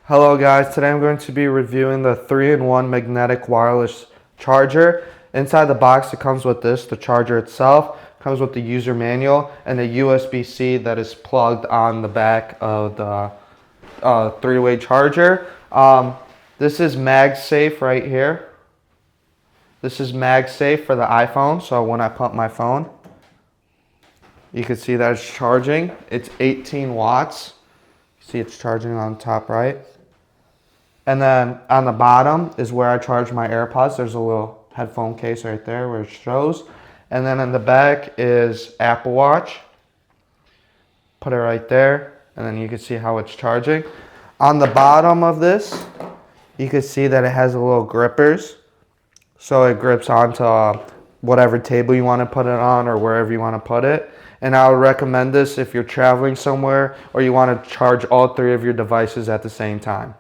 Hello guys, today I'm going to be reviewing the 3-in-1 magnetic wireless charger. Inside the box it comes with the charger itself, comes with the user manual, and a USB-C that is plugged on the back of the three-way charger. This is MagSafe right here. This is MagSafe for the iPhone, so when I pump my phone, you can see that it's charging. It's 18 watts. See, it's charging on top right. And then on the bottom is where I charge my AirPods. There's a little headphone case right there where it shows. And then in the back is Apple Watch. Put it right there, and then you can see how it's charging. On the bottom of this, you can see that it has a little grippers. So it grips onto whatever table you want to put it on or wherever you want to put it. And I would recommend this if you're traveling somewhere or you want to charge all three of your devices at the same time.